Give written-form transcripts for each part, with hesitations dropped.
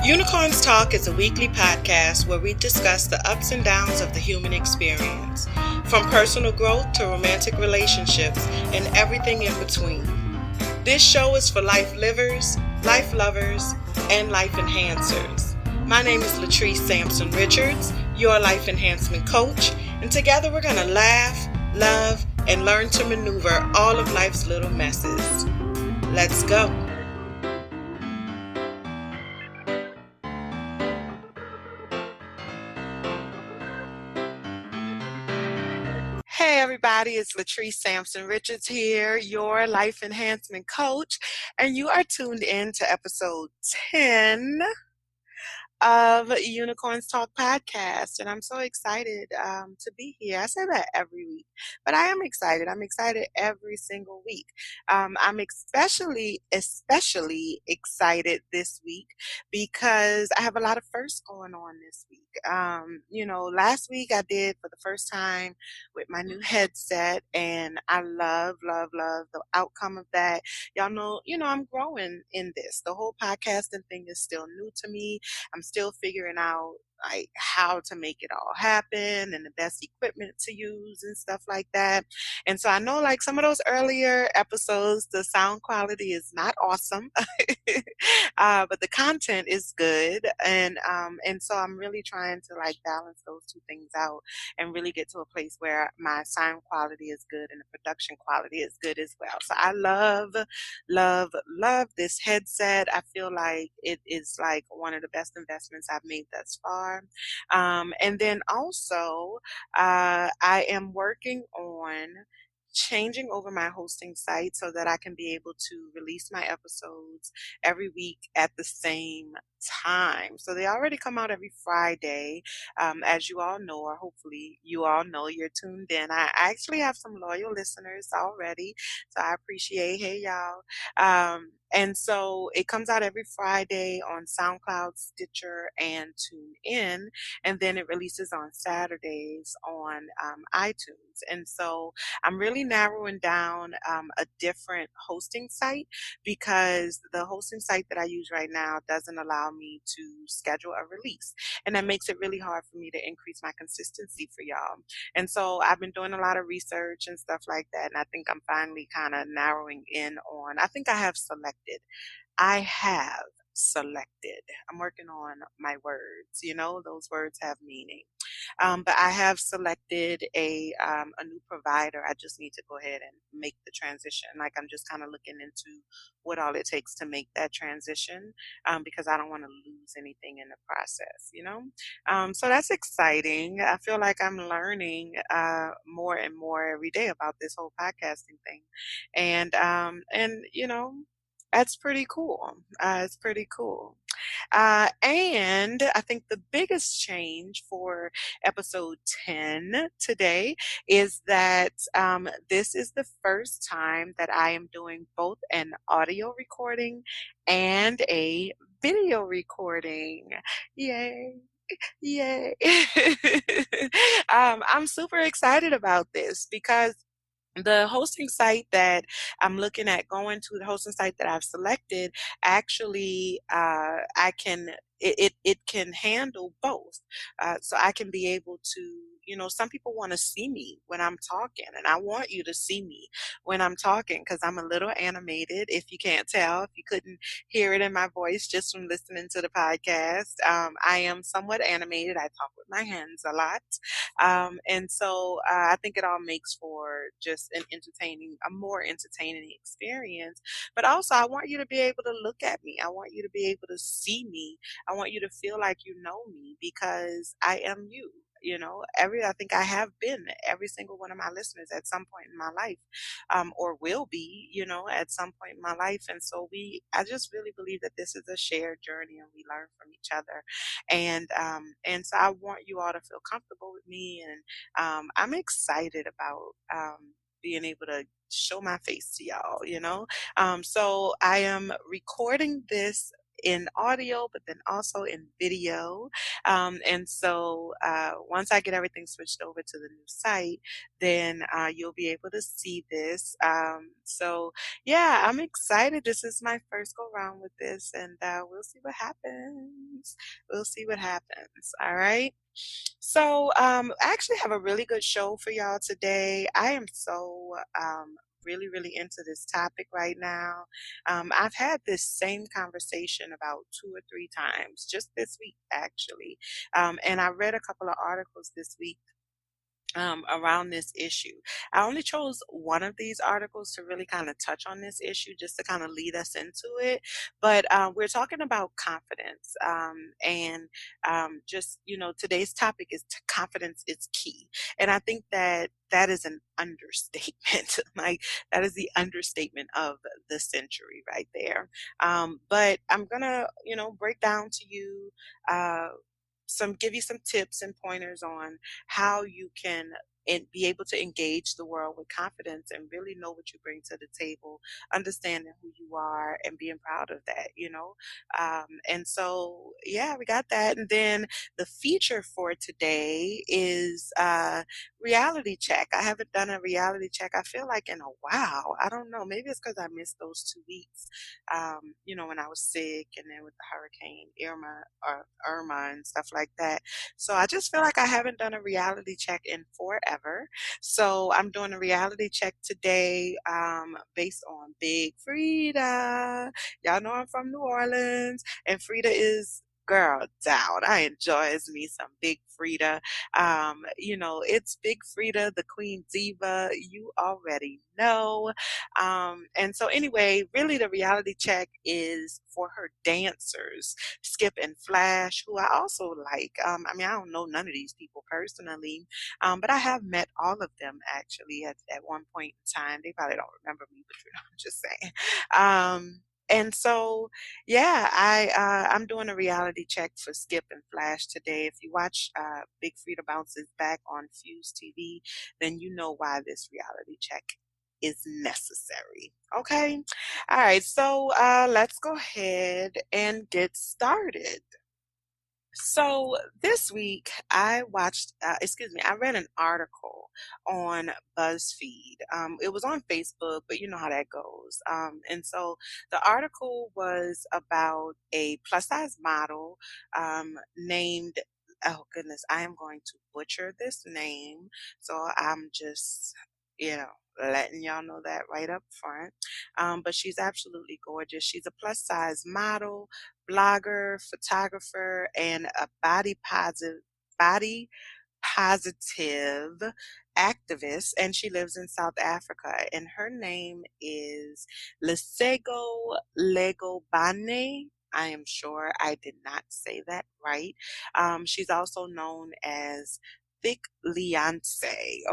Unicorns Talk is a weekly podcast where we discuss the ups and downs of the human experience, from personal growth to romantic relationships and everything in between. This show is for life livers, life lovers, and life enhancers. My name is Latrice Sampson Richards, your life enhancement coach, and together we're going to laugh, love, and learn to maneuver all of life's little messes. Let's go. Hey everybody, it's Latrice Sampson Richards here, your life enhancement coach, and you are tuned in to episode 10 of Unicorns Talk podcast. And I'm so excited to be here. I say that every week, but I am excited. I'm excited every single week. I'm especially excited this week because I have a lot of firsts going on this week. Last week I did for the first time with my new headset, and I love the outcome of that. I'm growing in this. The whole podcasting thing is still new to me. I'm still figuring out like how to make it all happen and the best equipment to use and stuff like that. And so I know like some of those earlier episodes, the sound quality is not awesome, but the content is good. And so I'm really trying to like balance those two things out and really get to a place where my sound quality is good and the production quality is good as well. So I love this headset. I feel like it is like one of the best investments I've made thus far. And then also, I am working on changing over my hosting site so that I can be able to release my episodes every week at the same time. So they already come out every Friday, as you all know, or hopefully you all know, you're tuned in. I actually have some loyal listeners already, so I appreciate, hey y'all. And so it comes out every Friday on SoundCloud, Stitcher, and TuneIn, and then it releases on Saturdays on iTunes. And so I'm really narrowing down a different hosting site because the hosting site that I use right now doesn't allow me to schedule a release. And that makes it really hard for me to increase my consistency for y'all. And so I've been doing a lot of research and stuff like that. And I think I'm finally kind of narrowing in on, I think I have selected. I'm working on my words. Those words have meaning. But I have selected a new provider. I just need to go ahead and make the transition. Like I'm just kind of looking into what all it takes to make that transition, because I don't want to lose anything in the process. So that's exciting. I feel like I'm learning more and more every day about this whole podcasting thing, and that's pretty cool. It's pretty cool. And I think the biggest change for episode 10 today is that this is the first time that I am doing both an audio recording and a video recording. Yay. Yay. I'm super excited about this because the hosting site that I'm looking at going to, the hosting site that I've selected, actually, it can handle both. So I can be able to, some people want to see me when I'm talking, and I want you to see me when I'm talking because I'm a little animated. If you can't tell, if you couldn't hear it in my voice just from listening to the podcast, I am somewhat animated. I talk with my hands a lot. And so I think it all makes for just a more entertaining experience. But also, I want you to be able to look at me. I want you to be able to see me. I want you to feel like you know me because I am you. I think I have been every single one of my listeners at some point in my life, or will be, at some point in my life. And so I just really believe that this is a shared journey and we learn from each other. And so I want you all to feel comfortable with me. And I'm excited about being able to show my face to y'all. So I am recording this in audio, but then also in video. And so once I get everything switched over to the new site, then you'll be able to see this. So yeah, I'm excited. This is my first go round with this, and we'll see what happens. We'll see what happens. All right. So, I actually have a really good show for y'all today. I am so really, really into this topic right now. I've had this same conversation about 2 or 3 times just this week, actually. And I read a couple of articles this week around this issue. I only chose one of these articles to really kind of touch on this issue, just to kind of lead us into it. But we're talking about confidence, and just today's topic is confidence is key, and I think that that is an understatement. Like that is the understatement of the century right there. But I'm gonna break down to you. Uh, give you some tips and pointers on how you can be able to engage the world with confidence and really know what you bring to the table, understanding who you are and being proud of that. And so, yeah, we got that. And then the feature for today is reality check. I haven't done a reality check, I feel like, in a while. I don't know. Maybe it's because I missed those 2 weeks, when I was sick and then with the hurricane Irma and stuff like that. So I just feel like I haven't done a reality check in forever. So I'm doing a reality check today, based on Big Frida. Y'all know I'm from New Orleans, and Frida is girl down. I enjoys me some Big Frida. It's Big Frida, the Queen Diva. You already know. And so anyway, really the reality check is for her dancers, Skip and Flash, who I also like. I don't know none of these people personally, but I have met all of them actually at one point in time. They probably don't remember me, but I'm just saying. And so, yeah, I'm doing a reality check for Skip and Flash today. If you watch Big Frida Bounces Back on Fuse TV, then you know why this reality check is necessary. Okay. All right. So let's go ahead and get started. So this week I read an article on BuzzFeed. It was on Facebook, but you know how that goes. And so the article was about a plus size model named, oh goodness, I am going to butcher this name. So I'm just, letting y'all know that right up front. But she's absolutely gorgeous. She's a plus size model, blogger, photographer, and a body positive activist, and she lives in South Africa. And her name is Lesego Legobane. I am sure I did not say that right. She's also known as Thick Leonce.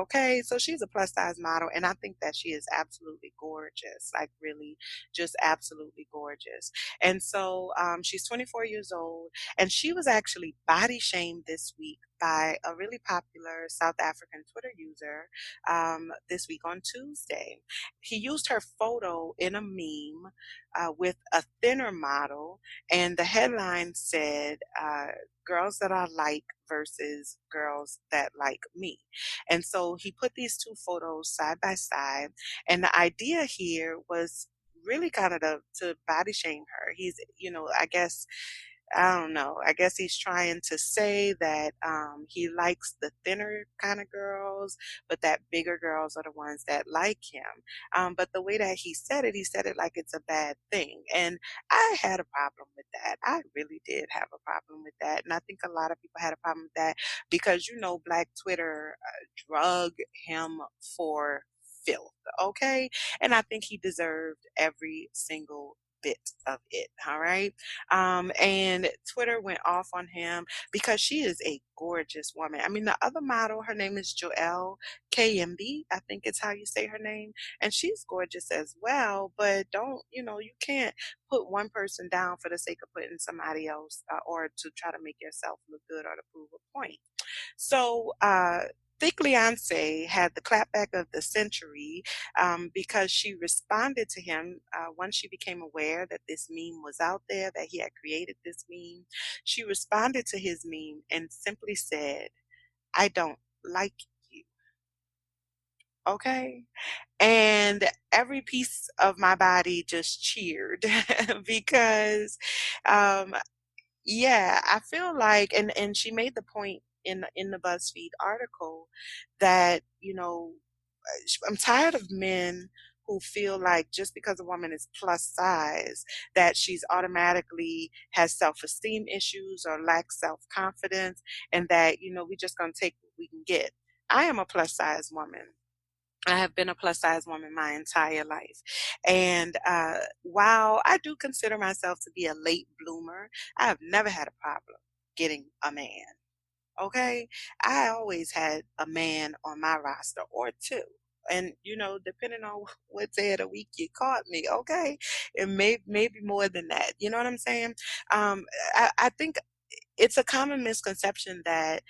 Okay, so she's a plus size model, and I think that she is absolutely gorgeous, like really just absolutely gorgeous. And so she's 24 years old, and she was actually body shamed this week by a really popular South African Twitter user this week on Tuesday. He used her photo in a meme with a thinner model, and the headline said, Girls that I like versus girls that like me. And so he put these two photos side by side, and the idea here was really kind of to body shame her. He's, I guess, I don't know. I guess he's trying to say that he likes the thinner kind of girls, but that bigger girls are the ones that like him. But the way that he said it like it's a bad thing. And I had a problem with that. I really did have a problem with that. And I think a lot of people had a problem with that because, Black Twitter drug him for filth. Okay. And I think he deserved every single bit of it. All right. And Twitter went off on him because she is a gorgeous woman. I mean, the other model, her name is Joelle KMB, I think it's how you say her name, and she's gorgeous as well. But you can't put one person down for the sake of putting somebody else, or to try to make yourself look good or to prove a point. So Thick Leonce had the clapback of the century because she responded to him once she became aware that this meme was out there, that he had created this meme. She responded to his meme and simply said, I don't like you. Okay. And every piece of my body just cheered because um, yeah, I feel like, and she made the point in the BuzzFeed article that, I'm tired of men who feel like just because a woman is plus size, that she's automatically has self-esteem issues or lacks self-confidence, and that, we just gonna take what we can get. I am a plus size woman. I have been a plus size woman my entire life. And while I do consider myself to be a late bloomer, I have never had a problem getting a man. Okay. I always had a man on my roster or two. And depending on what day of the week you caught me, okay, it maybe more than that. You know what I'm saying? Um, I think it's a common misconception that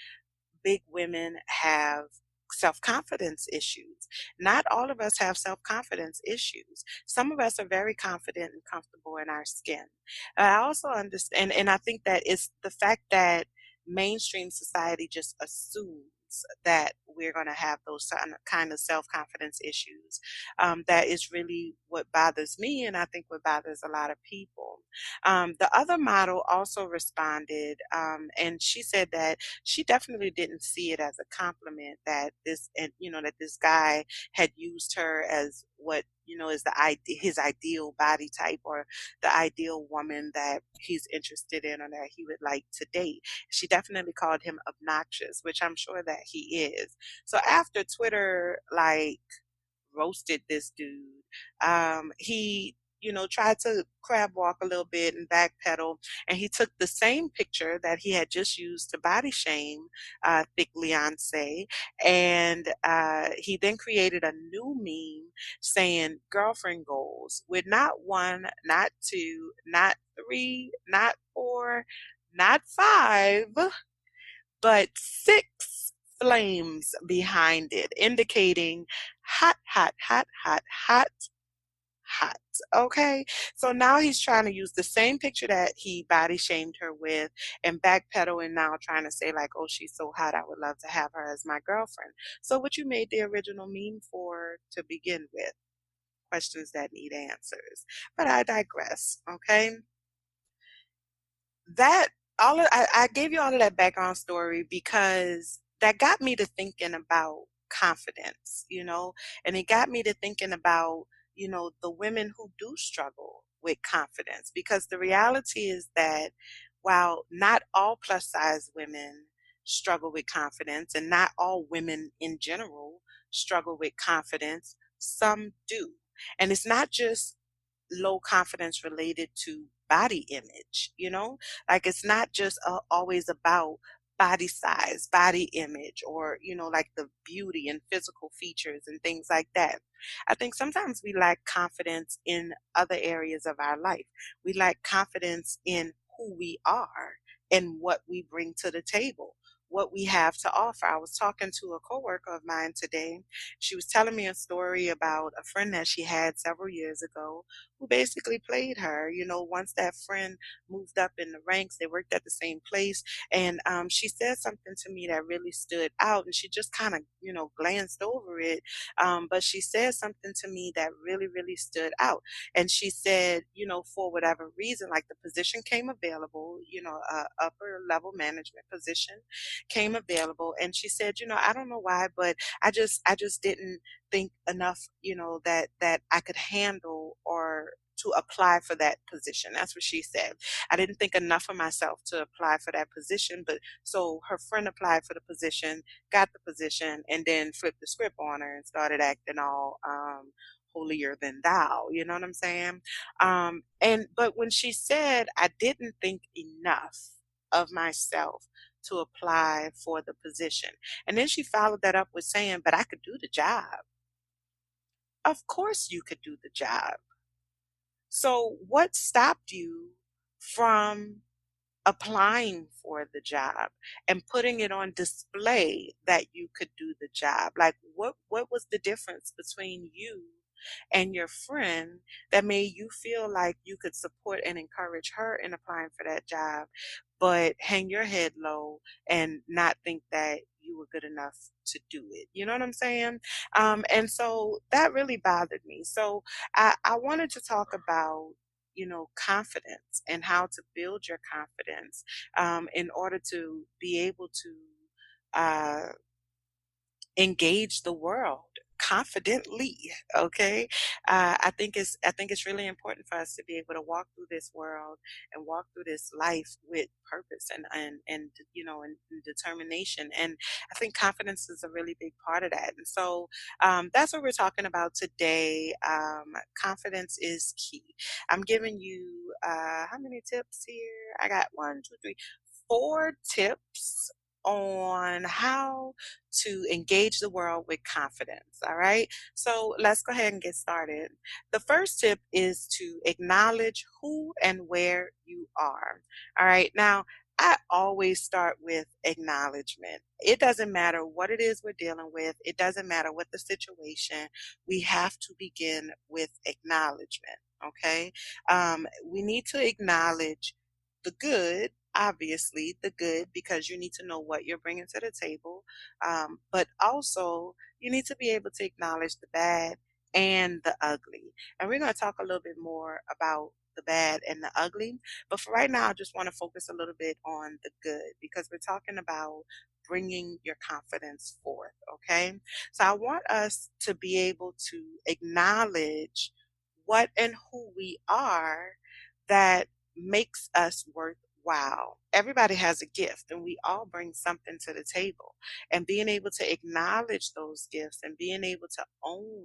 big women have self-confidence issues. Not all of us have self-confidence issues. Some of us are very confident and comfortable in our skin. I also understand, and I think that it's the fact that mainstream society just assumes that we're going to have those kind of self-confidence issues. That is really what bothers me, and I think what bothers a lot of people. The other model also responded, and she said that she definitely didn't see it as a compliment that that this guy had used her as what is his ideal body type, or the ideal woman that he's interested in or that he would like to date. She definitely called him obnoxious, which I'm sure that he is. So after Twitter roasted this dude. He, tried to crab walk a little bit and backpedal, and he took the same picture that he had just used to body shame Thick Leonce, and he then created a new meme saying girlfriend goals with not one, not two, not three, not four, not five, but six flames behind it, indicating hot, hot, hot, hot, hot, hot. Okay. So now he's trying to use the same picture that he body shamed her with and backpedal, and now trying to say, like, oh, she's so hot, I would love to have her as my girlfriend. So what you made the original meme for to begin with? Questions that need answers. But I digress. Okay. That I gave you all of that background story because that got me to thinking about confidence, and it got me to thinking about, the women who do struggle with confidence, because the reality is that while not all plus size women struggle with confidence, and not all women in general struggle with confidence, some do. And it's not just low confidence related to body image, like it's not just always about body size, body image, or like the beauty and physical features and things like that. I think sometimes we lack confidence in other areas of our life. We lack confidence in who we are and what we bring to the table, what we have to offer. I was talking to a coworker of mine today. She was telling me a story about a friend that she had several years ago who basically played her. Once that friend moved up in the ranks, they worked at the same place. And she said something to me that really stood out. And she just kind of, glanced over it. But she said something to me that really, really stood out. And she said, for whatever reason, like the position came available, a upper level management position came available. And she said, I don't know why, but I just didn't think enough, that I could handle or to apply for that position. That's what she said. I didn't think enough of myself to apply for that position. But so her friend applied for the position, got the position, and then flipped the script on her and started acting all holier than thou. You know what I'm saying? But when she said I didn't think enough of myself to apply for the position. And then she followed that up with saying, but I could do the job. Of course you could do the job. So what stopped you from applying for the job and putting it on display that you could do the job. Like what was the difference between you and your friend that made you feel like you could support and encourage her in applying for that job, but hang your head low and not think that you were good enough to do it. You know what I'm saying? And so that really bothered me. So I wanted to talk about, confidence and how to build your confidence in order to be able to uh, engage the world confidently. Okay. I think it's really important for us to be able to walk through this world and walk through this life with purpose and determination. And I think confidence is a really big part of that. And so that's what we're talking about today. Confidence is key. I'm giving you how many tips here? I got one, two, three, four tips on how to engage the world with confidence. All right. So let's go ahead and get started. The first tip is to acknowledge who and where you are. All right. Now, I always start with acknowledgement. It doesn't matter what it is we're dealing with, it doesn't matter what the situation, we have to begin with acknowledgement. Okay. We need to acknowledge the good, obviously, the good, because you need to know what you're bringing to the table. But also, you need to be able to acknowledge the bad and the ugly. And we're going to talk a little bit more about the bad and the ugly. But for right now, I just want to focus a little bit on the good because we're talking about bringing your confidence forth. Okay. So I want us to be able to acknowledge what and who we are that makes us worthwhile. Everybody has a gift and we all bring something to the table. And being able to acknowledge those gifts and being able to own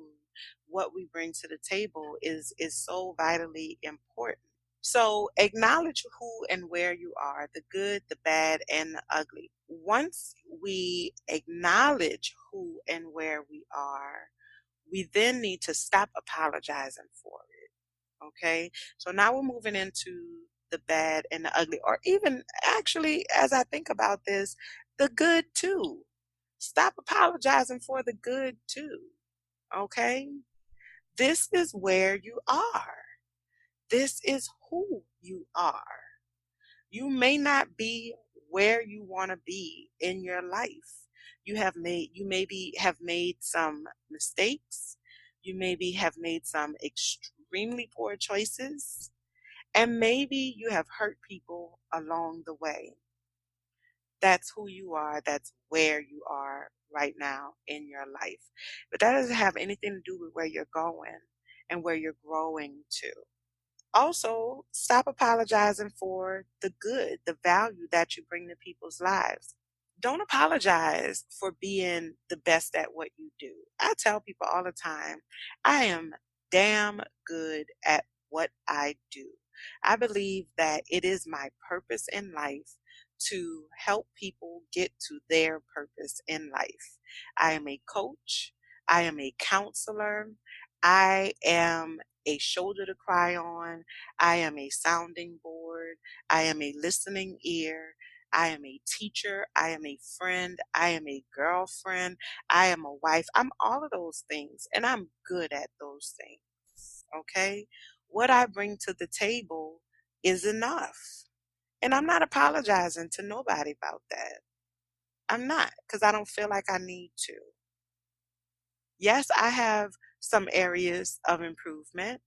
what we bring to the table is so vitally important. So acknowledge who and where you are, the good, the bad, and the ugly. Once we acknowledge who and where we are, we then need to stop apologizing for it. Okay. So now we're moving into the bad and the ugly, or even actually, as I think about this, the good too. Stop apologizing for the good too. Okay. This is where you are. This is who you are. You may not be where you want to be in your life. You maybe have made some mistakes. You maybe have made some extremely poor choices. And maybe you have hurt people along the way. That's who you are. That's where you are right now in your life. But that doesn't have anything to do with where you're going and where you're growing to. Also, stop apologizing for the good, the value that you bring to people's lives. Don't apologize for being the best at what you do. I tell people all the time, I am damn good at what I do. I believe that it is my purpose in life to help people get to their purpose in life. I am a coach. I am a counselor. I am a shoulder to cry on. I am a sounding board. I am a listening ear. I am a teacher. I am a friend. I am a girlfriend. I am a wife. I'm all of those things, and I'm good at those things. Okay? What I bring to the table is enough. And I'm not apologizing to nobody about that. I'm not, because I don't feel like I need to. Yes, I have some areas of improvement,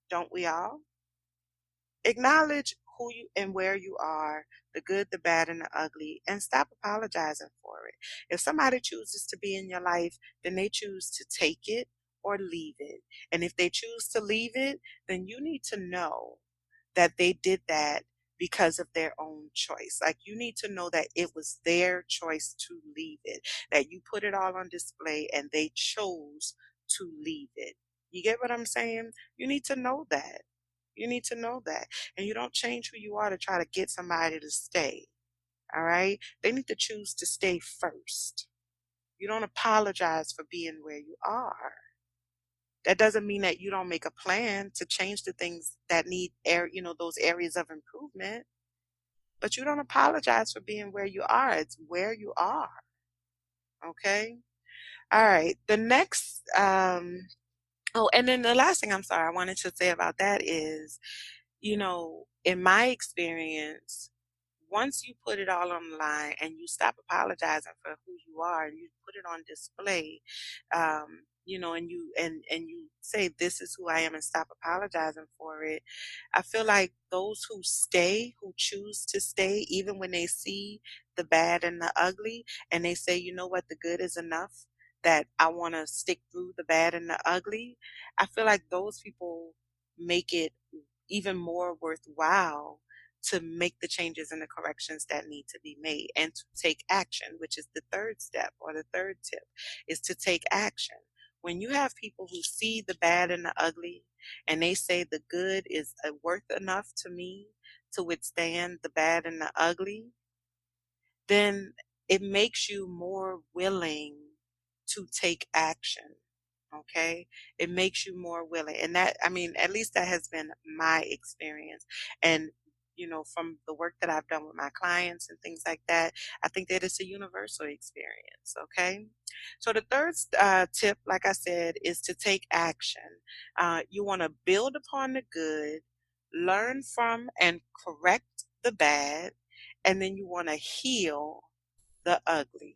don't we all? Acknowledge who you and where you are, the good, the bad, and the ugly, and stop apologizing for it. If somebody chooses to be in your life, then they choose to take it or leave it. And if they choose to leave it, then you need to know that they did that because of their own choice. Like you need to know that it was their choice to leave it, that you put it all on display and they chose to leave it. You get what I'm saying? You need to know that. You need to know that. And you don't change who you are to try to get somebody to stay. All right? They need to choose to stay first. You don't apologize for being where you are. That doesn't mean that you don't make a plan to change the things that need those areas of improvement. but you don't apologize for being where you are. It's where you are. Okay. All right. The next, oh, and then the last thing I'm sorry I wanted to say about that is, in my experience, once you put it all on the line and you stop apologizing for who you are and you put it on display, and you say this is who I am and stop apologizing for it, I feel like those who stay, who choose to stay, even when they see the bad and the ugly, and they say, you know what, the good is enough, that I want to stick through the bad and the ugly, I feel like those people make it even more worthwhile to make the changes and the corrections that need to be made and to take action, which is the third step or the third tip is to take action. When you have people who see the bad and the ugly and they say the good is worth enough to me to withstand the bad and the ugly, then it makes you more willing to take action. Okay. It makes you more willing. And that, I mean, at least that has been my experience. And, from the work that I've done with my clients and things like that, I think that it's a universal experience. Okay. So the third tip, like I said, is to take action. You want to build upon the good, learn from and correct the bad, and then you want to heal the ugly.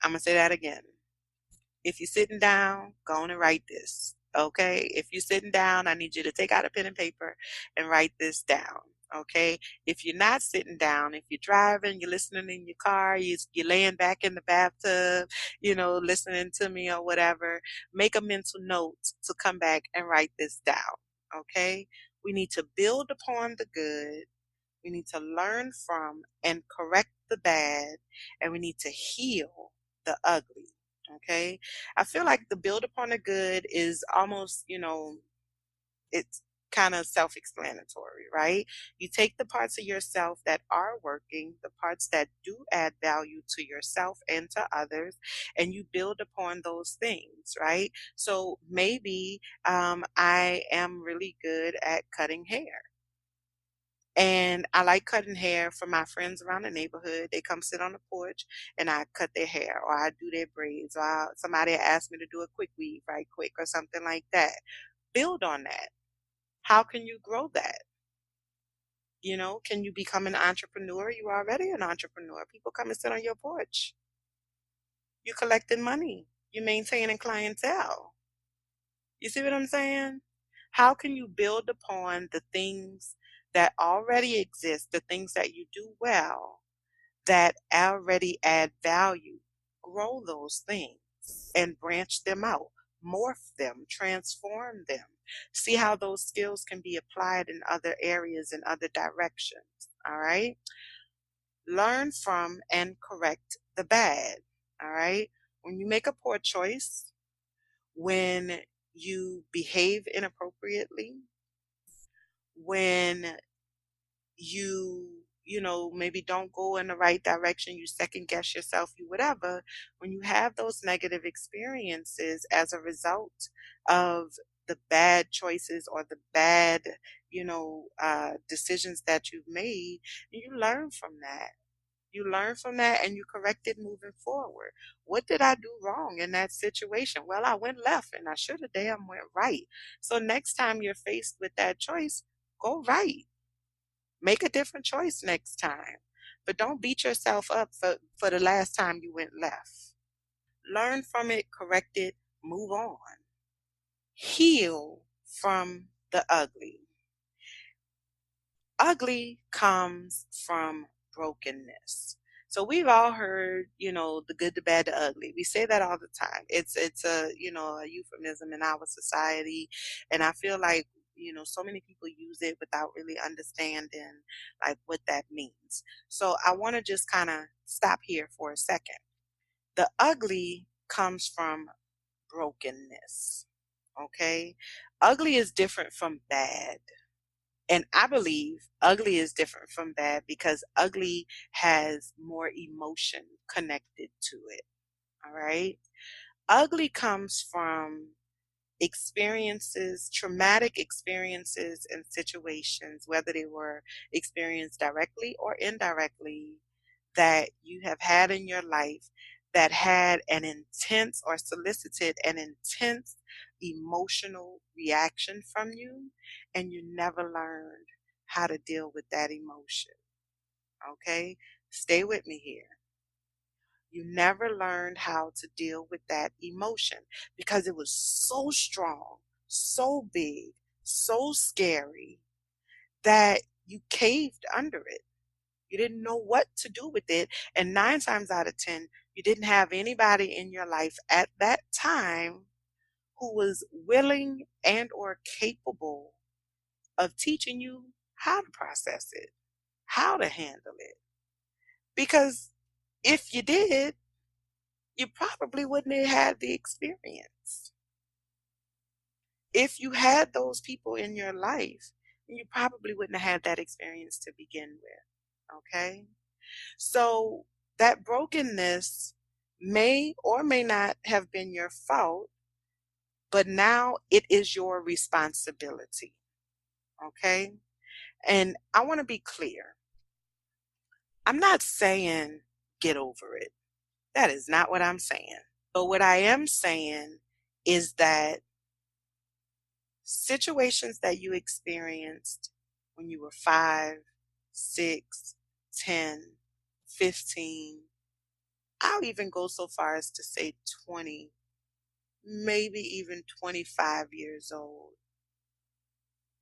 I'm going to say that again. If you're sitting down, go on and write this. Okay. If you're sitting down, I need you to take out a pen and paper and write this down. Okay. If you're not sitting down, if you're driving, you're listening in your car, you're laying back in the bathtub, listening to me or whatever, make a mental note to come back and write this down. Okay. We need to build upon the good. We need to learn from and correct the bad, and we need to heal the ugly. Okay. I feel like the build upon the good is almost, it's kind of self explanatory, right? You take the parts of yourself that are working, the parts that do add value to yourself and to others, and you build upon those things, right? So maybe I am really good at cutting hair. And I like cutting hair for my friends around the neighborhood. They come sit on the porch and I cut their hair or I do their braids or somebody asked me to do a quick weave right quick or something like that. Build on that. How can you grow that? Can you become an entrepreneur? You're already an entrepreneur. People come and sit on your porch. You're collecting money. You're maintaining clientele. You see what I'm saying? How can you build upon the things that already exist, the things that you do well, that already add value? Grow those things and branch them out, morph them, transform them. See how those skills can be applied in other areas and other directions. All right. Learn from and correct the bad. All right. When you make a poor choice, when you behave inappropriately, when maybe don't go in the right direction, you second guess yourself, you whatever, when you have those negative experiences as a result of the bad choices or the bad, decisions that you've made, you learn from that. You learn from that and you correct it moving forward. What did I do wrong in that situation? Well, I went left and I should have damn went right. So next time you're faced with that choice, go right. Make a different choice next time. But don't beat yourself up for the last time you went left. Learn from it, correct it, move on. Heal from the ugly. Ugly comes from brokenness. So we've all heard, the good, the bad, the ugly. We say that all the time. It's a euphemism in our society, and I feel like so many people use it without really understanding like what that means. So I want to just kind of stop here for a second. The ugly comes from brokenness. Okay? Ugly is different from bad. And I believe ugly is different from bad because ugly has more emotion connected to it. All right. Ugly comes from experiences, traumatic experiences and situations, whether they were experienced directly or indirectly, that you have had in your life that had an intense or solicited an intense emotional reaction from you, and you never learned how to deal with that emotion. Okay? Stay with me here. You never learned how to deal with that emotion because it was so strong, so big, so scary that you caved under it. You didn't know what to do with it. And 9 times out of 10, you didn't have anybody in your life at that time who was willing and or capable of teaching you how to process it, how to handle it. Because if you did, you probably wouldn't have had the experience. If you had those people in your life, you probably wouldn't have had that experience to begin with. Okay? So that brokenness may or may not have been your fault, but now it is your responsibility. Okay? And I want to be clear. I'm not saying get over it. That is not what I'm saying. But what I am saying is that situations that you experienced when you were 5, 6, 10, 15, I'll even go so far as to say 20, maybe even 25 years old.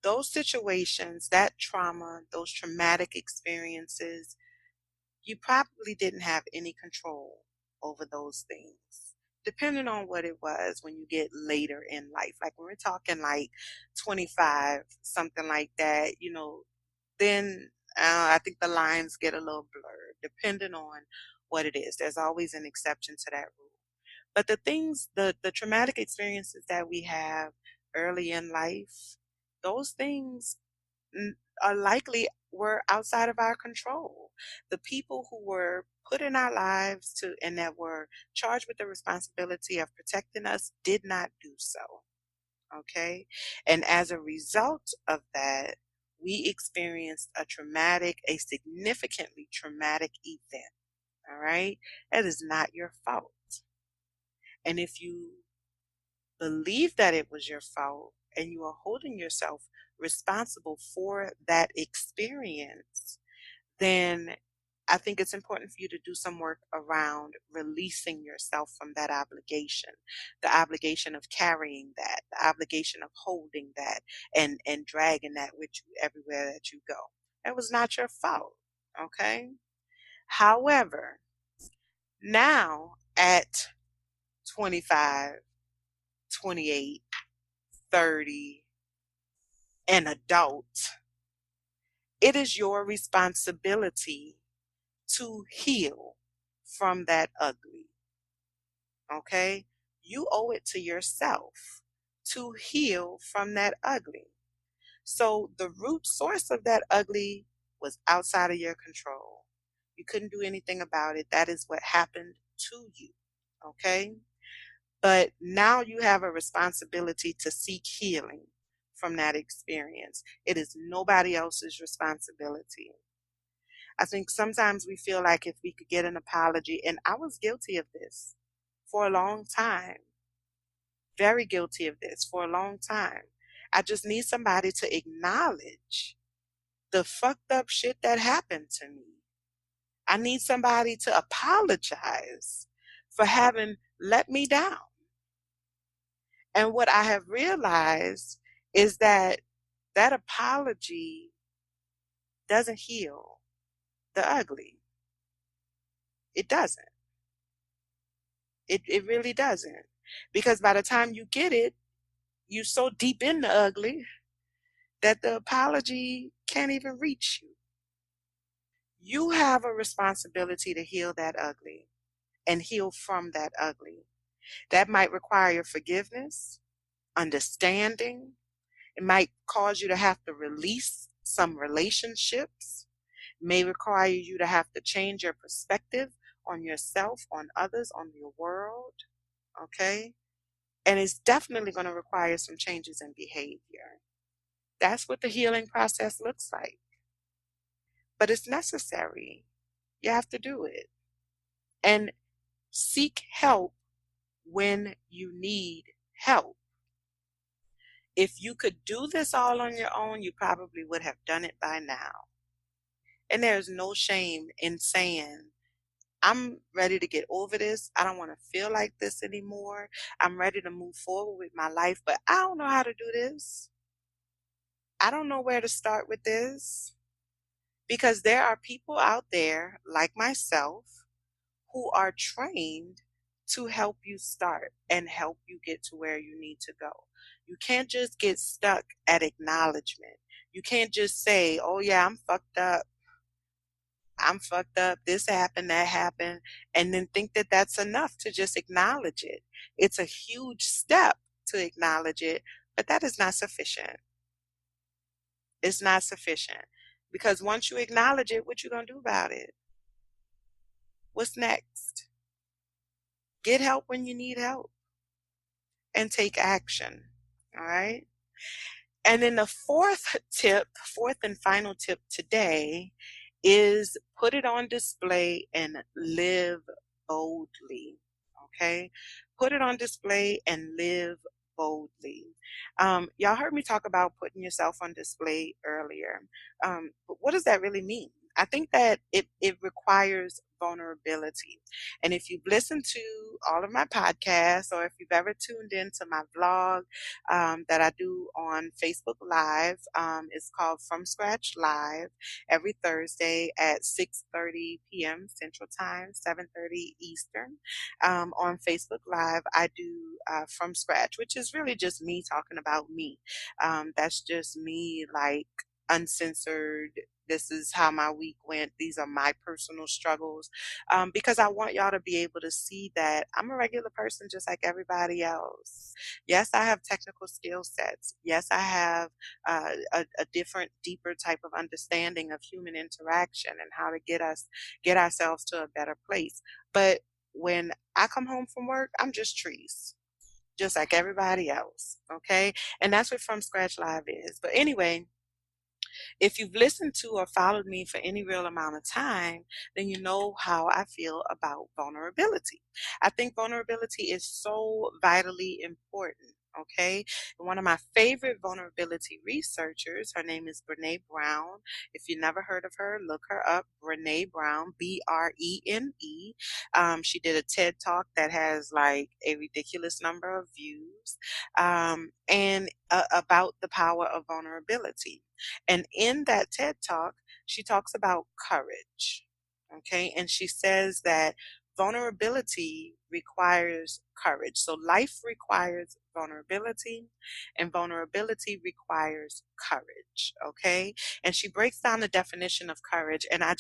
Those situations, that trauma, those traumatic experiences, you probably didn't have any control over those things. Depending on what it was when you get later in life. Like when we're talking like 25, something like that, then I think the lines get a little blurred depending on what it is. There's always an exception to that rule. But the traumatic experiences that we have early in life, those things are likely were outside of our control. The people who were put in our lives to and that were charged with the responsibility of protecting us did not do so. Okay? And as a result of that, we experienced a significantly traumatic event. All right? That is not your fault. And if you believe that it was your fault and you are holding yourself responsible for that experience, then I think it's important for you to do some work around releasing yourself from that obligation, the obligation of carrying that, the obligation of holding that and dragging that with you everywhere that you go. That was not your fault. Okay. However, now at 25, 28, 30, an adult, it is your responsibility to heal from that ugly. Okay? You owe it to yourself to heal from that ugly. So the root source of that ugly was outside of your control. You couldn't do anything about it. That is what happened to you. Okay? But now you have a responsibility to seek healing from that experience. It is nobody else's responsibility. I think sometimes we feel like if we could get an apology, and I was guilty of this for a long time, very guilty of this for a long time. I just need somebody to acknowledge the fucked up shit that happened to me. I need somebody to apologize for having let me down. And what I have realized is that that apology doesn't heal the ugly. It doesn't. It really doesn't. Because by the time you get it, you're so deep in the ugly that the apology can't even reach you. You have a responsibility to heal that ugly and heal from that ugly. That might require forgiveness, understanding. It might cause you to have to release some relationships. It may require you to have to change your perspective on yourself, on others, on your world. Okay? And it's definitely going to require some changes in behavior. That's what the healing process looks like. But it's necessary. You have to do it. And seek help when you need help. If you could do this all on your own, you probably would have done it by now. And there's no shame in saying, I'm ready to get over this. I don't want to feel like this anymore. I'm ready to move forward with my life, but I don't know how to do this. I don't know where to start with this. Because there are people out there like myself who are trained to help you start and help you get to where you need to go. You can't just get stuck at acknowledgement. You can't just say, oh, yeah, I'm fucked up. I'm fucked up. This happened, that happened. And then think that that's enough to just acknowledge it. It's a huge step to acknowledge it, but that is not sufficient. It's not sufficient. Because once you acknowledge it, what you going to do about it? What's next? Get help when you need help and take action. All right. And then the fourth and final tip today is put it on display and live boldly. Okay. Put it on display and live boldly. Y'all heard me talk about putting yourself on display earlier. But what does that really mean? I think that it requires vulnerability. And if you've listened to all of my podcasts, or if you've ever tuned into my vlog that I do on Facebook Live, it's called From Scratch Live every Thursday at 6:30 p.m. Central Time, 7:30 Eastern. On Facebook Live, I do From Scratch, which is really just me talking about me. That's just me, like, uncensored. This is how my week went. These are my personal struggles, because I want y'all to be able to see that I'm a regular person just like everybody else. Yes, I have technical skill sets. Yes, I have a different, deeper type of understanding of human interaction and how to get ourselves to a better place. But when I come home from work, I'm just trees, just like everybody else. Okay, and that's what From Scratch Live is. But anyway, if you've listened to or followed me for any real amount of time, then you know how I feel about vulnerability. I think vulnerability is so vitally important. Okay. One of my favorite vulnerability researchers, her name is Brene Brown. If you never heard of her, look her up. Brene Brown, Brene. She did a TED talk that has like a ridiculous number of views, and about the power of vulnerability. And in that TED talk, she talks about courage. Okay. And she says that vulnerability requires courage. So life requires vulnerability, and vulnerability requires courage. Okay. And she breaks down the definition of courage. And I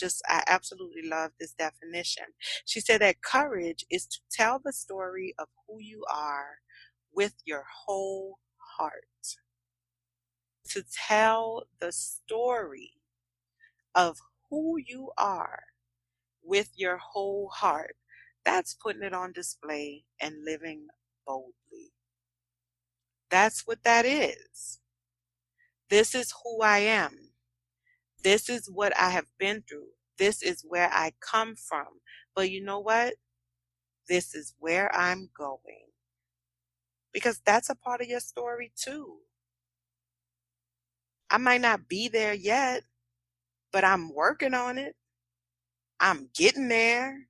absolutely love this definition. She said that courage is to tell the story of who you are with your whole heart. To tell the story of who you are with your whole heart. That's putting it on display and living boldly. That's what that is. This is who I am. This is what I have been through. This is where I come from. But you know what? This is where I'm going. Because that's a part of your story too. I might not be there yet, but I'm working on it. I'm getting there.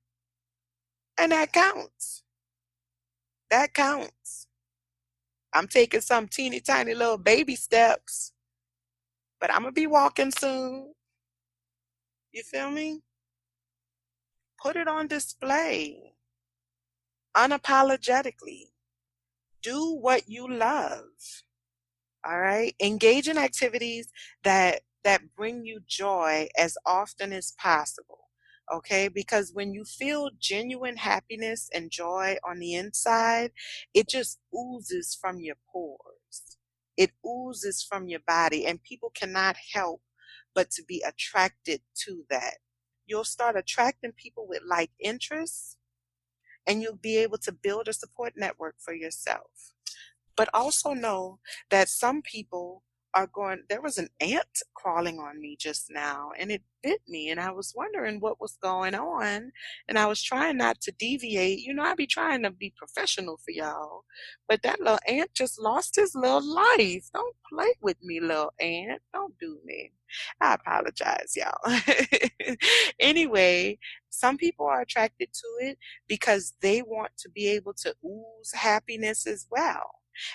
And that counts. That counts. I'm taking some teeny tiny little baby steps, but I'm going to be walking soon. You feel me? Put it on display unapologetically. Do what you love. All right. Engage in activities that bring you joy as often as possible. Okay, because when you feel genuine happiness and joy on the inside, it just oozes from your pores. It oozes from your body, and people cannot help but to be attracted to that. You'll start attracting people with like interests, and you'll be able to build a support network for yourself. But also know that some people are going, there was an ant crawling on me just now and it bit me and I was wondering what was going on and I was trying not to deviate. I be trying to be professional for y'all, but that little ant just lost his little life. Don't play with me, little ant. Don't do me. I apologize, y'all. Anyway, some people are attracted to it because they want to be able to ooze happiness as well.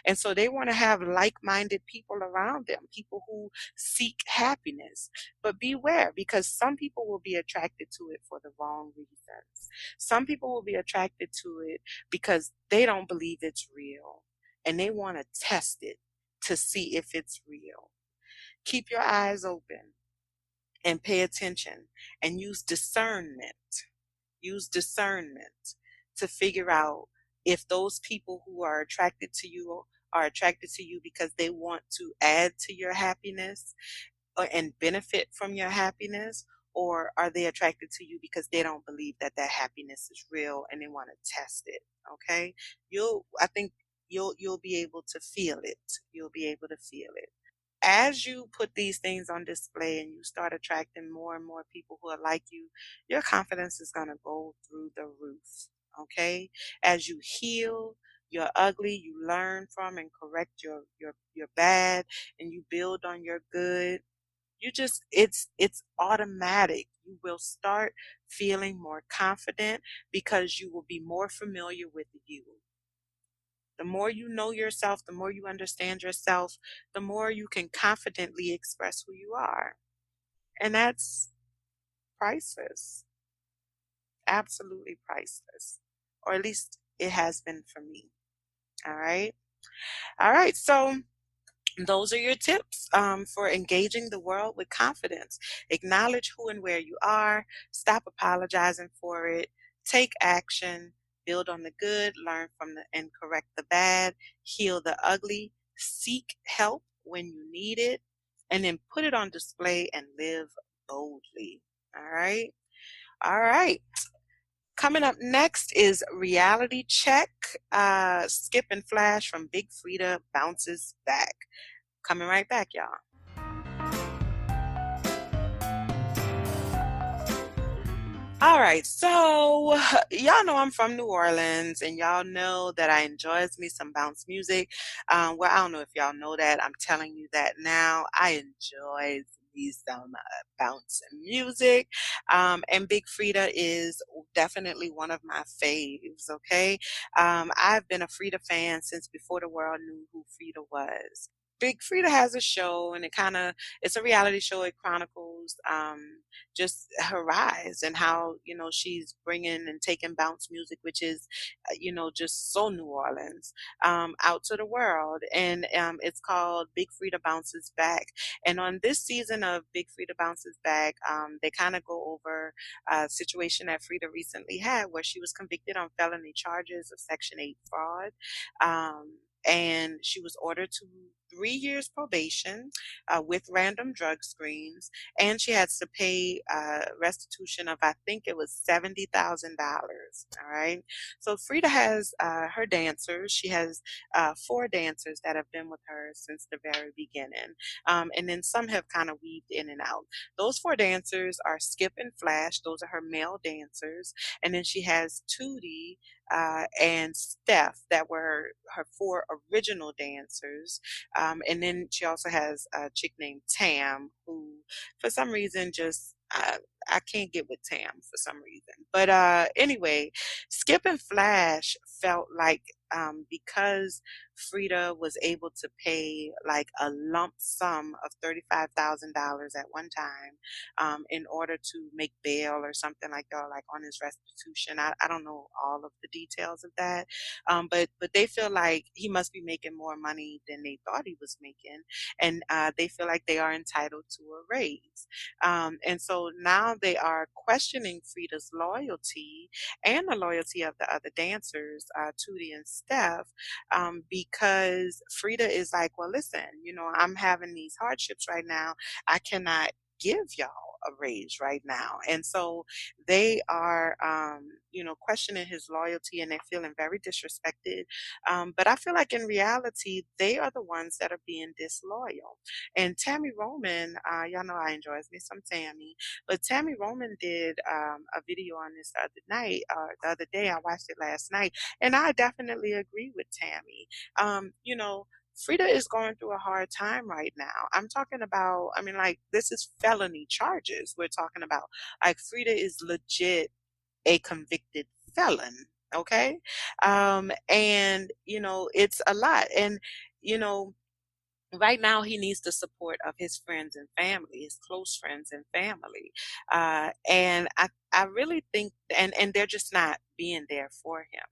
And so they want to have like minded people around them, people who seek happiness. But beware, because some people will be attracted to it for the wrong reasons. Some people will be attracted to it because they don't believe it's real and they want to test it to see if it's real. Keep your eyes open and pay attention and use discernment. Use discernment to figure out if those people who are attracted to you are attracted to you because they want to add to your happiness and benefit from your happiness, or are they attracted to you because they don't believe that that happiness is real and they want to test it. Okay, I think you'll be able to feel it. You'll be able to feel it as you put these things on display and you start attracting more and more people who are like you. Your confidence is going to go through the roof. Okay, as you heal your ugly, you learn from and correct your bad, and you build on your good. You just it's automatic. You will start feeling more confident because you will be more familiar with you. The more you know yourself, the more you understand yourself, the more you can confidently express who you are. And that's priceless, absolutely priceless. Or at least it has been for me. All right. All right. So those are your tips for engaging the world with confidence. Acknowledge who and where you are. Stop apologizing for it. Take action. Build on the good. Learn from the and correct the bad. Heal the ugly. Seek help when you need it. And then put it on display and live boldly. All right. All right. Coming up next is Reality Check. Skip and Flash from Big Frida bounces back. Coming right back, y'all. All right, so y'all know I'm from New Orleans, and y'all know that I enjoys me some bounce music. Well, I don't know if y'all know that. I'm telling you that now. I enjoy me some bounce music, and Big Frida is definitely one of my faves. Okay, I've been a Frida fan since before the world knew who Frida was. Big Frida has a show, and it's a reality show. It chronicles just her rise and how she's bringing and taking bounce music, which is just so New Orleans, out to the world. And it's called Big Frida Bounces Back. And on this season of Big Frida Bounces Back, they kind of go over a situation that Frida recently had where she was convicted on felony charges of Section 8 fraud. And she was ordered to 3 years probation with random drug screens, and she has to pay restitution of, I think it was $70,000. All right. So Frida has her dancers. She has 4 dancers that have been with her since the very beginning, and then some have kind of weaved in and out. Those 4 dancers are Skip and Flash. Those are her male dancers, and then she has Tootie and Steph that were her 4 original dancers. And then she also has a chick named Tam, who for some reason just I can't get with Tam for some reason. But anyway, Skip and Flash felt like because Frida was able to pay like a lump sum of $35,000 at one time in order to make bail or something like that, or like on his restitution. I don't know all of the details of that, but they feel like he must be making more money than they thought he was making, and they feel like they are entitled to a raise. And so now they are questioning Frida's loyalty and the loyalty of the other dancers, Tootie and Steph, because Frida is like, well, listen, I'm having these hardships right now. I cannot give y'all a raise right now. And so they are, questioning his loyalty and they're feeling very disrespected. But I feel like in reality, they are the ones that are being disloyal. And Tammy Roman, y'all know I enjoys me some Tammy, but Tammy Roman did a video on this the other night, the other day. I watched it last night, and I definitely agree with Tammy. Frida is going through a hard time right now. I'm talking about, I mean, like, this is felony charges we're talking about. Like, Frida is legit a convicted felon. Okay. And, it's a lot. And, you know, right now he needs the support of his friends and family, his close friends and family. And I really think, and they're just not being there for him.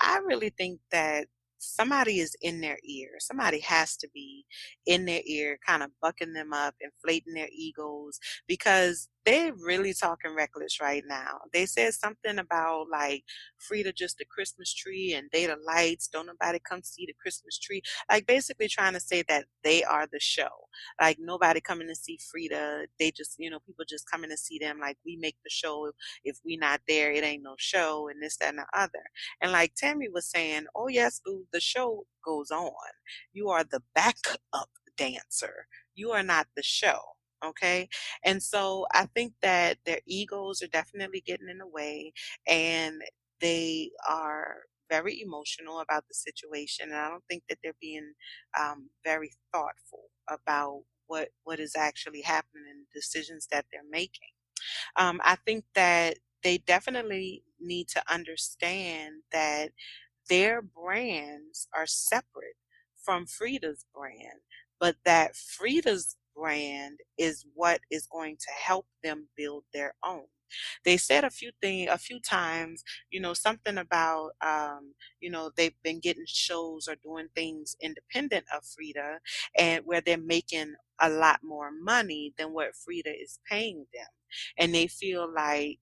I really think that somebody is in their ear. Somebody has to be in their ear, kind of bucking them up, inflating their egos, because they're really talking reckless right now. They said something about like Frida just a Christmas tree and they the lights. Don't nobody come see the Christmas tree. Like basically trying to say that they are the show. Like nobody coming to see Frida. They just, people just coming to see them. Like we make the show. If we not there, it ain't no show and this, that, and the other. And like Tammy was saying, oh yes, boo, the show goes on. You are the backup dancer. You are not the show. Okay. And so I think that their egos are definitely getting in the way and they are very emotional about the situation. And I don't think that they're being very thoughtful about what is actually happening and decisions that they're making. I think that they definitely need to understand that their brands are separate from Frida's brand, but that Frida's brand is what is going to help them build their own. They said a few times, something about, they've been getting shows or doing things independent of Frida and where they're making a lot more money than what Frida is paying them. And they feel like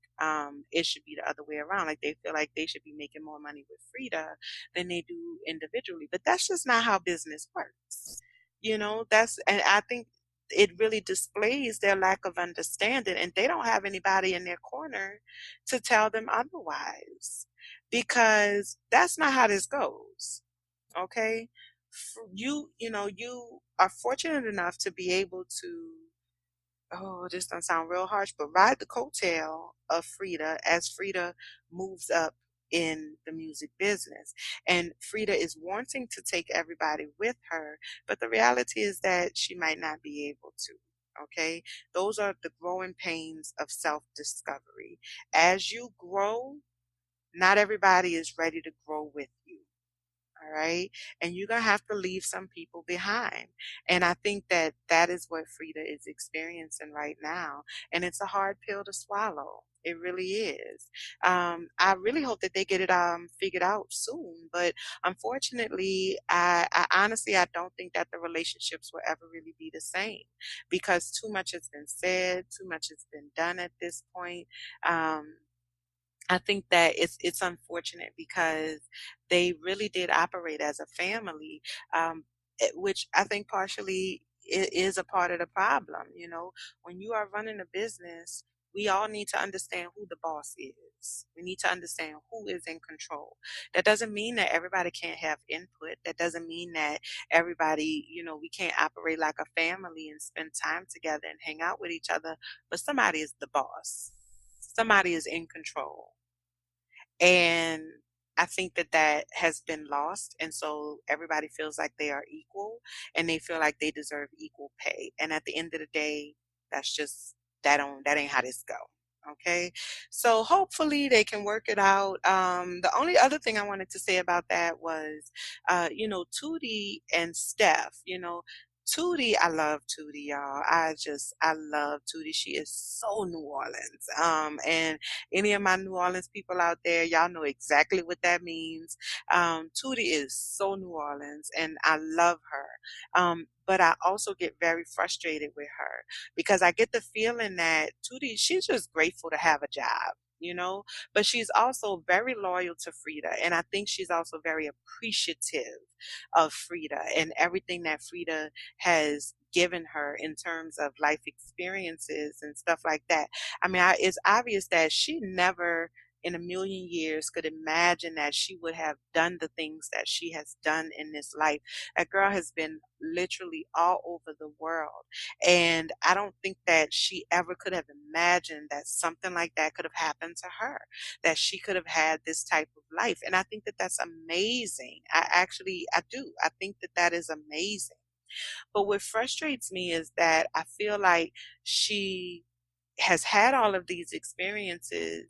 it should be the other way around. Like they feel like they should be making more money with Frida than they do individually. But that's just not how business works. And I think it really displays their lack of understanding, and they don't have anybody in their corner to tell them otherwise because that's not how this goes. Okay. You are fortunate enough to be able to, oh, this doesn't sound real harsh, but ride the coattail of Frida as Frida moves up in the music business. And Frida is wanting to take everybody with her, but the reality is that she might not be able to. Okay. Those are the growing pains of self discovery. As you grow, not everybody is ready to grow with you. All right. And you're going to have to leave some people behind. And I think that that is what Frida is experiencing right now. And it's a hard pill to swallow. It really is. I really hope that they get it figured out soon. But unfortunately, I honestly, I don't think that the relationships will ever really be the same because too much has been said, too much has been done at this point. Um, I think that it's unfortunate because they really did operate as a family, which I think partially is a part of the problem. When you are running a business, we all need to understand who the boss is. We need to understand who is in control. That doesn't mean that everybody can't have input. That doesn't mean that everybody, we can't operate like a family and spend time together and hang out with each other. But somebody is the boss. Somebody is in control. And I think that that has been lost. And so everybody feels like they are equal and they feel like they deserve equal pay. And at the end of the day, that's just, that ain't how this go. Okay. So hopefully they can work it out. The only other thing I wanted to say about that was, Tootie and Steph, Tootie, I love Tootie, y'all. I love Tootie. She is so New Orleans. And any of my New Orleans people out there, y'all know exactly what that means. Tootie is so New Orleans, and I love her. But I also get very frustrated with her because I get the feeling that Tootie, she's just grateful to have a job. But she's also very loyal to Frida. And I think she's also very appreciative of Frida and everything that Frida has given her in terms of life experiences and stuff like that. I mean, it's obvious that she never in a million years could imagine that she would have done the things that she has done in this life. That girl has been literally all over the world. And I don't think that she ever could have imagined that something like that could have happened to her, that she could have had this type of life. And I think that that's amazing. I do. I think that that is amazing. But what frustrates me is that I feel like she has had all of these experiences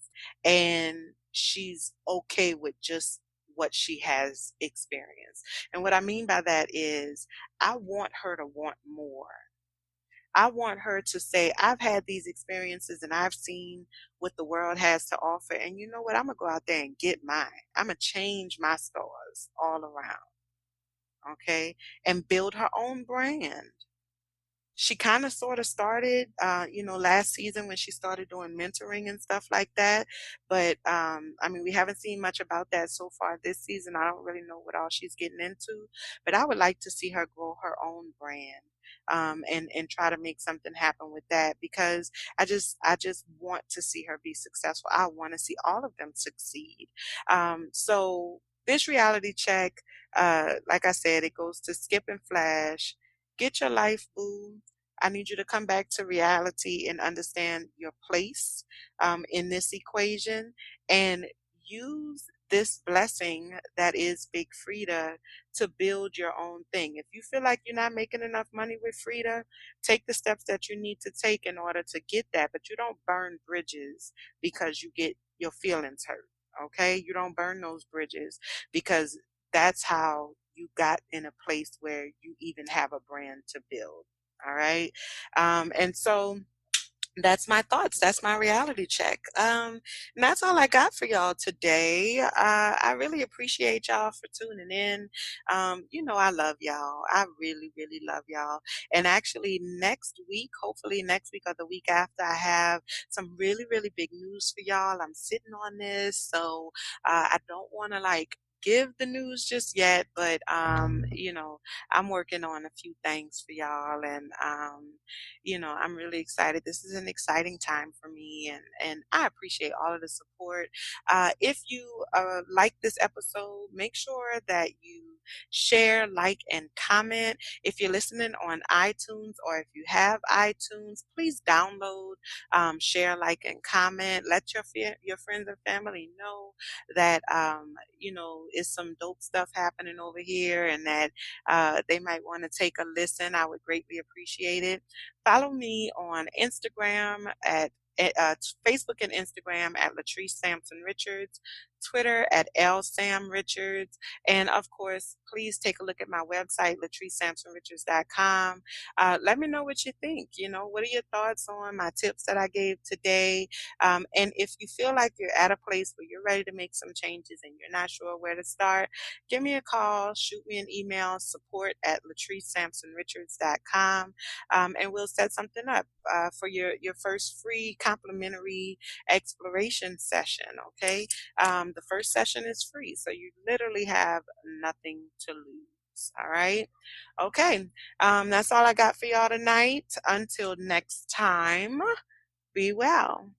and she's okay with just what she has experienced. And what I mean by that is I want her to want more. I want her to say, I've had these experiences and I've seen what the world has to offer. And you know what? I'm going to go out there and get mine. I'm going to change my stores all around. Okay. And build her own brand. She kind of sort of started, last season when she started doing mentoring and stuff like that. But I mean, we haven't seen much about that so far this season. I don't really know what all she's getting into, but I would like to see her grow her own brand. And try to make something happen with that because I just want to see her be successful. I want to see all of them succeed. So this reality check, like I said, it goes to Skip and Flash. Get your life, boo. I need you to come back to reality and understand your place in this equation and use this blessing that is Big Frida to build your own thing. If you feel like you're not making enough money with Frida, take the steps that you need to take in order to get that. But you don't burn bridges because you get your feelings hurt. Okay? You don't burn those bridges because that's how you got in a place where you even have a brand to build. All right. And so that's my thoughts. That's my reality check. And that's all I got for y'all today. I really appreciate y'all for tuning in. I love y'all. I really, really love y'all. And actually, next week, hopefully next week or the week after, I have some really, really big news for y'all. I'm sitting on this, so I don't want to give the news just yet, but I'm working on a few things for y'all, and I'm really excited. This is an exciting time for me, and I appreciate all of the support. If you like this episode, make sure that you share, like, and comment. If you're listening on iTunes or if you have iTunes, please download, share, like, and comment. Let your friends and family know that is some dope stuff happening over here, and that they might want to take a listen. I would greatly appreciate it. Follow me on Instagram at Facebook and Instagram at Latrice Sampson Richards, Twitter at L Sam Richards, and of course, please take a look at my website, latricesampsonrichards.com. Let me know what you think. What are your thoughts on my tips that I gave today? And if you feel like you're at a place where you're ready to make some changes and you're not sure where to start, give me a call, shoot me an email, support at latricesampsonrichards.com, and we'll set something up for your first free complimentary exploration session. Okay. The first session is free, so you literally have nothing to lose. All right. Okay. That's all I got for y'all tonight. Until next time, be well.